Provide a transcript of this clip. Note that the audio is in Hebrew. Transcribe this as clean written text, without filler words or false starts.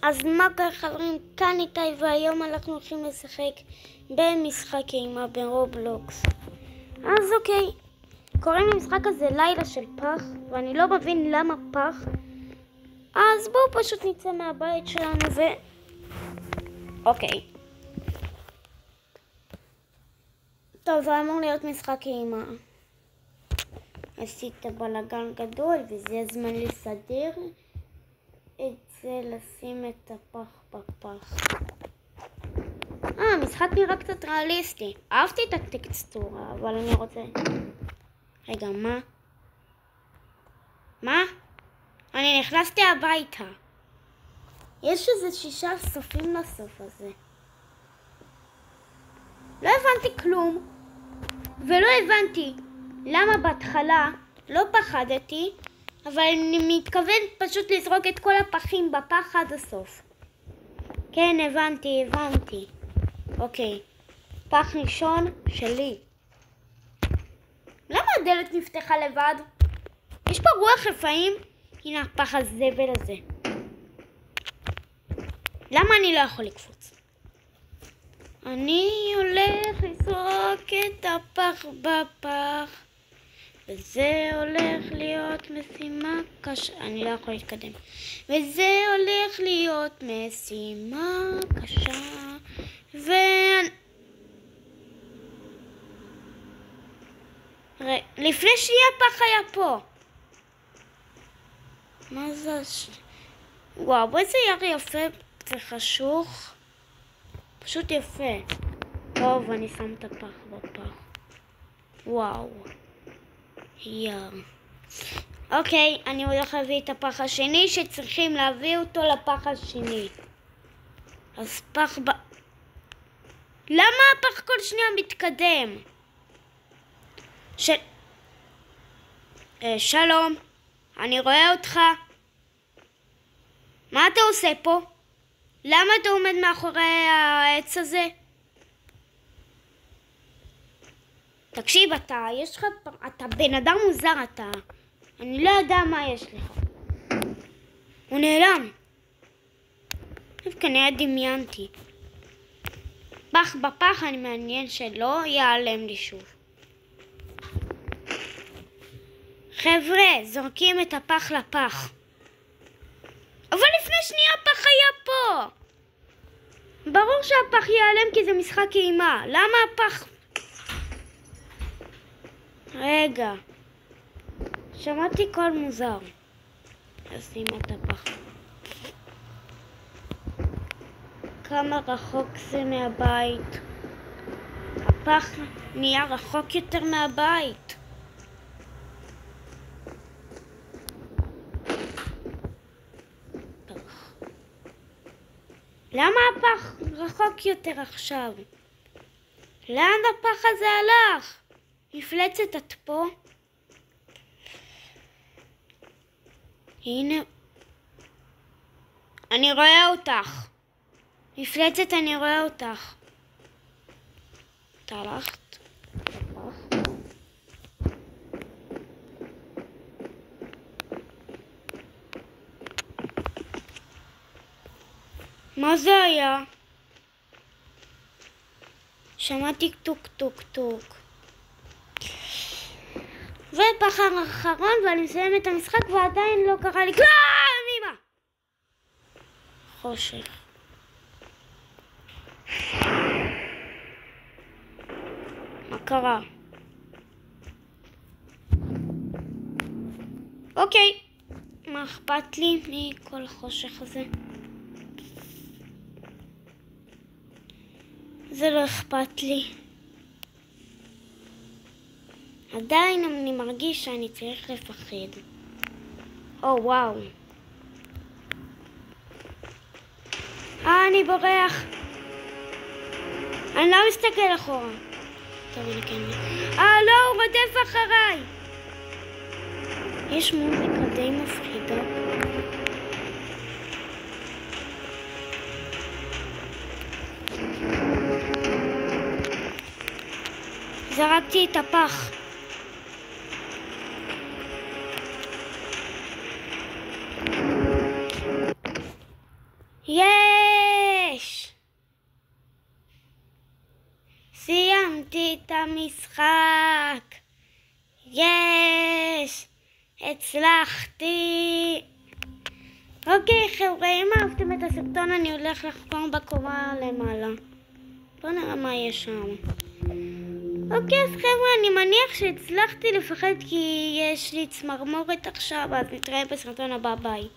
אז מה קורה חברים, כאן איתי והיום אנחנו הולכים לשחק במשחק אימה ברובלוקס. אז אוקיי, קוראים למשחק הזה לילה של פח, ואני לא מבין למה פח. אז בואו פשוט נצא מהבית שלנו אוקיי. טוב, זה אמור להיות משחק אימה. עשית בלגן גדול וזה הזמן לסדר את זה, לשים את הפח בפח. המשחק נראה קצת ריאליסטי. אהבתי את הטקסטורה, אבל אני רוצה... רגע, מה? אני נכנסתי הביתה. יש איזה 6 סופים לסוף הזה. לא הבנתי כלום. ולא הבנתי למה בהתחלה לא פחדתי, אבל אני מתכוון פשוט לזרוק את כל הפחים בפח עד הסוף. כן, הבנתי. אוקיי, פח ראשון שלי. למה הדלת נפתחה לבד? יש פה רוח רפאים? הנה הפח הזבל הזה. למה אני לא יכול לקפוץ? אני הולך לזרוק את הפח בפח, וזה הולך להיות משימה קשה. אני לא יכול להתקדם. וזה הולך להיות משימה קשה. לפני שנייה הפח היה פה. מה זה? וואו, איזה יער יפה. זה חשוך. פשוט יפה. טוב, אני שם את הפח בפח. וואו. יער. אוקיי, אני הולך להביא את הפח השני, שצריכים להביא אותו לפח השני. אז פח למה הפח כל שנייה מתקדם? שלום, אני רואה אותך. מה אתה עושה פה? למה אתה עומד מאחורי העץ הזה? תקשיב, אתה בן אדם מוזר, אני לא יודע מה יש לך. הוא נעלם. כנראה דמיינתי. פח בפח, אני מעניין שלא ייעלם לי שוב. חבר'ה, זורקים את הפח לפח. אבל לפני שנייה הפח היה פה. ברור שהפח ייעלם כי זה משחק אימה. למה הפח... רגע. שמעתי קול מוזר. נשים את הפח. כמה רחוק זה מהבית. הפח נהיה רחוק יותר מהבית. למה הפח רחוק יותר עכשיו? לאן הפח הזה הלך? מפלצת, את פה? הנה. אני רואה אותך. מפלצת, אני רואה אותך. את הלכת? מה זה היה? שמעתי טוק טוק טוק. ופח האחרון ואני מסיים את המשחק ועדיין לא קרה לי כלום. אמא! חושך. מה קרה? אוקיי. מה אכפת לי מכל החושך הזה? זה לא אכפת לי. עדיין אני מרגיש שאני צריך לפחד. וואו. אני בורח. אני לא מסתכל אחורה. טוב, אני כן. לא, הוא רודף אחריי. יש מוזיקה די מפחידה. זרקתי את הפח. יש! סיימתי את המשחק! יש! הצלחתי! אוקיי חבר'ה, אם אהבתם את הסרטון אני הולך לחפור בקומה למעלה. בואו נראה מה יש שם. אוקיי אז חבר'ה, אני מניח שהצלחתי לפחד כי יש לי צמרמורת עכשיו, אז נתראה בסרטון הבא, ביי.